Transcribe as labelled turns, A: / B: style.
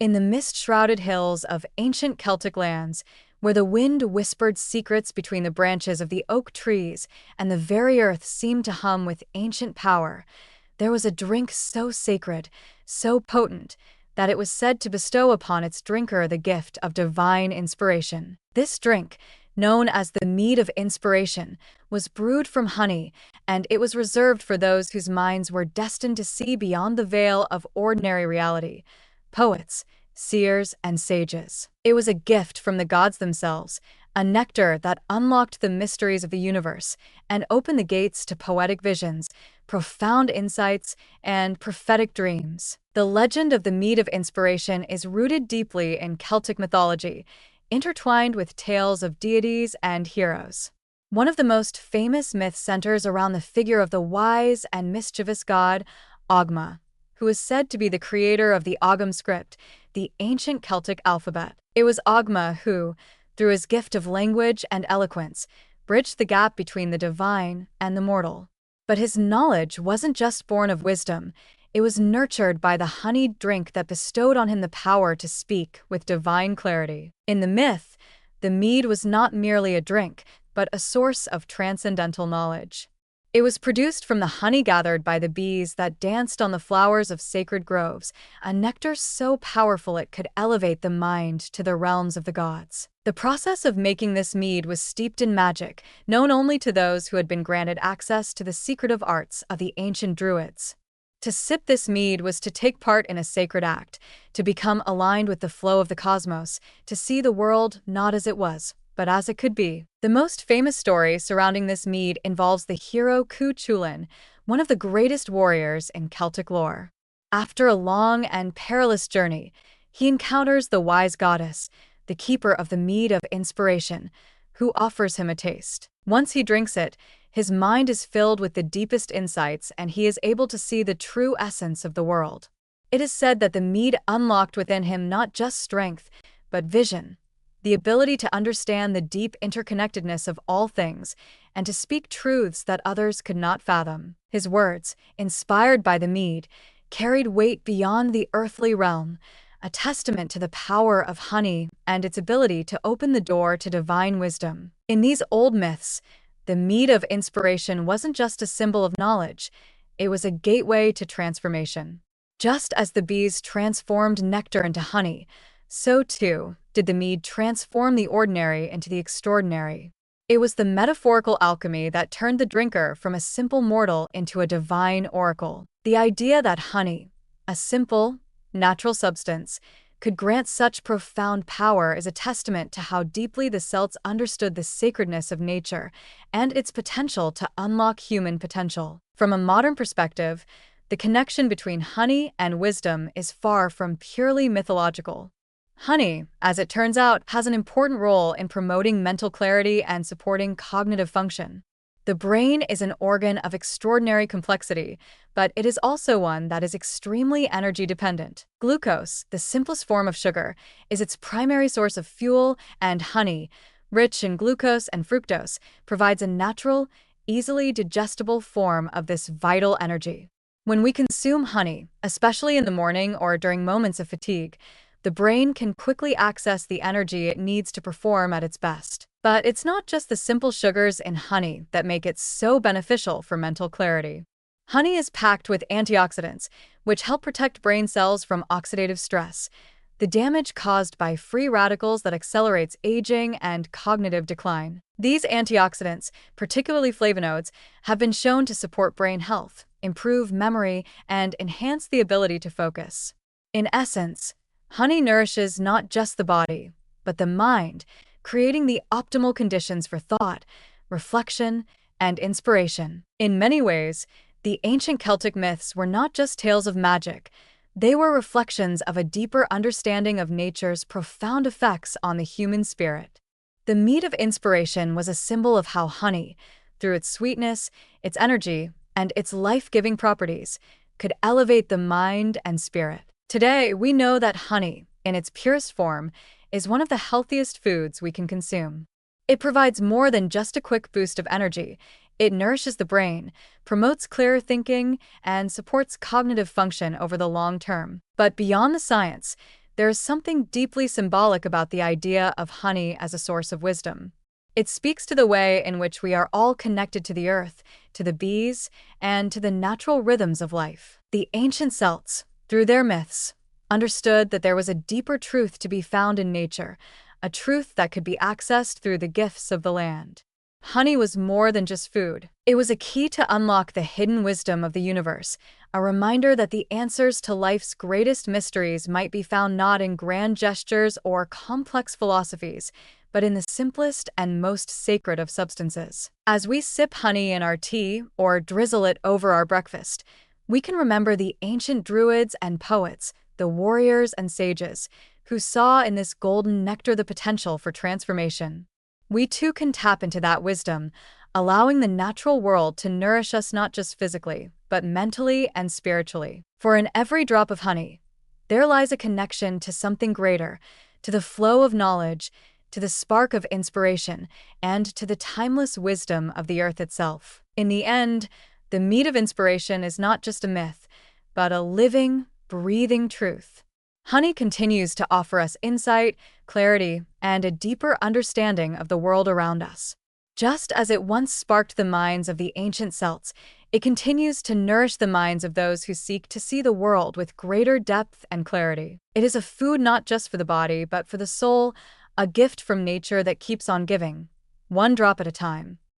A: In the mist-shrouded hills of ancient Celtic lands, where the wind whispered secrets between the branches of the oak trees and the very earth seemed to hum with ancient power, there was a drink so sacred, so potent, that it was said to bestow upon its drinker the gift of divine inspiration. This drink, known as the Mead of Inspiration, was brewed from honey, and it was reserved for those whose minds were destined to see beyond the veil of ordinary reality: poets, seers, and sages. It was a gift from the gods themselves, a nectar that unlocked the mysteries of the universe and opened the gates to poetic visions, profound insights, and prophetic dreams. The legend of the Mead of Inspiration is rooted deeply in Celtic mythology, intertwined with tales of deities and heroes. One of the most famous myths centers around the figure of the wise and mischievous god Ogma, who is said to be the creator of the Ogham script, the ancient Celtic alphabet. It was Ogma who, through his gift of language and eloquence, bridged the gap between the divine and the mortal. But his knowledge wasn't just born of wisdom, it was nurtured by the honeyed drink that bestowed on him the power to speak with divine clarity. In the myth, the mead was not merely a drink, but a source of transcendental knowledge. It was produced from the honey gathered by the bees that danced on the flowers of sacred groves, a nectar so powerful it could elevate the mind to the realms of the gods. The process of making this mead was steeped in magic, known only to those who had been granted access to the secretive arts of the ancient Druids. To sip this mead was to take part in a sacred act, to become aligned with the flow of the cosmos, to see the world not as it was, but as it could be. The most famous story surrounding this mead involves the hero Cu Chulainn, one of the greatest warriors in Celtic lore. After a long and perilous journey, he encounters the wise goddess, the keeper of the Mead of Inspiration, who offers him a taste. Once he drinks it, his mind is filled with the deepest insights and he is able to see the true essence of the world. It is said that the mead unlocked within him not just strength, but vision, the ability to understand the deep interconnectedness of all things and to speak truths that others could not fathom. His words, inspired by the mead, carried weight beyond the earthly realm, a testament to the power of honey and its ability to open the door to divine wisdom. In these old myths, the Mead of Inspiration wasn't just a symbol of knowledge, it was a gateway to transformation. Just as the bees transformed nectar into honey, so too did the mead transform the ordinary into the extraordinary. It was the metaphorical alchemy that turned the drinker from a simple mortal into a divine oracle. The idea that honey, a simple, natural substance, could grant such profound power is a testament to how deeply the Celts understood the sacredness of nature and its potential to unlock human potential. From a modern perspective, the connection between honey and wisdom is far from purely mythological. Honey, as it turns out, has an important role in promoting mental clarity and supporting cognitive function. The brain is an organ of extraordinary complexity, but it is also one that is extremely energy dependent. Glucose, the simplest form of sugar, is its primary source of fuel, and honey, rich in glucose and fructose, provides a natural, easily digestible form of this vital energy. When we consume honey, especially in the morning or during moments of fatigue, the brain can quickly access the energy it needs to perform at its best. But it's not just the simple sugars in honey that make it so beneficial for mental clarity. Honey is packed with antioxidants, which help protect brain cells from oxidative stress, the damage caused by free radicals that accelerates aging and cognitive decline. These antioxidants, particularly flavonoids, have been shown to support brain health, improve memory, and enhance the ability to focus. In essence, honey nourishes not just the body, but the mind, creating the optimal conditions for thought, reflection, and inspiration. In many ways, the ancient Celtic myths were not just tales of magic, they were reflections of a deeper understanding of nature's profound effects on the human spirit. The Mead of Inspiration was a symbol of how honey, through its sweetness, its energy, and its life-giving properties, could elevate the mind and spirit. Today, we know that honey, in its purest form, is one of the healthiest foods we can consume. It provides more than just a quick boost of energy. It nourishes the brain, promotes clearer thinking, and supports cognitive function over the long term. But beyond the science, there is something deeply symbolic about the idea of honey as a source of wisdom. It speaks to the way in which we are all connected to the earth, to the bees, and to the natural rhythms of life. The ancient Celts, through their myths, understood that there was a deeper truth to be found in nature, a truth that could be accessed through the gifts of the land. Honey was more than just food. It was a key to unlock the hidden wisdom of the universe, a reminder that the answers to life's greatest mysteries might be found not in grand gestures or complex philosophies, but in the simplest and most sacred of substances. As we sip honey in our tea or drizzle it over our breakfast, we can remember the ancient druids and poets, the warriors and sages, who saw in this golden nectar the potential for transformation. We too can tap into that wisdom, allowing the natural world to nourish us not just physically, but mentally and spiritually. For in every drop of honey, there lies a connection to something greater, to the flow of knowledge, to the spark of inspiration, and to the timeless wisdom of the earth itself. In the end, the mead of inspiration is not just a myth, but a living, breathing truth. Honey continues to offer us insight, clarity, and a deeper understanding of the world around us. Just as it once sparked the minds of the ancient Celts, it continues to nourish the minds of those who seek to see the world with greater depth and clarity. It is a food not just for the body, but for the soul, a gift from nature that keeps on giving, one drop at a time.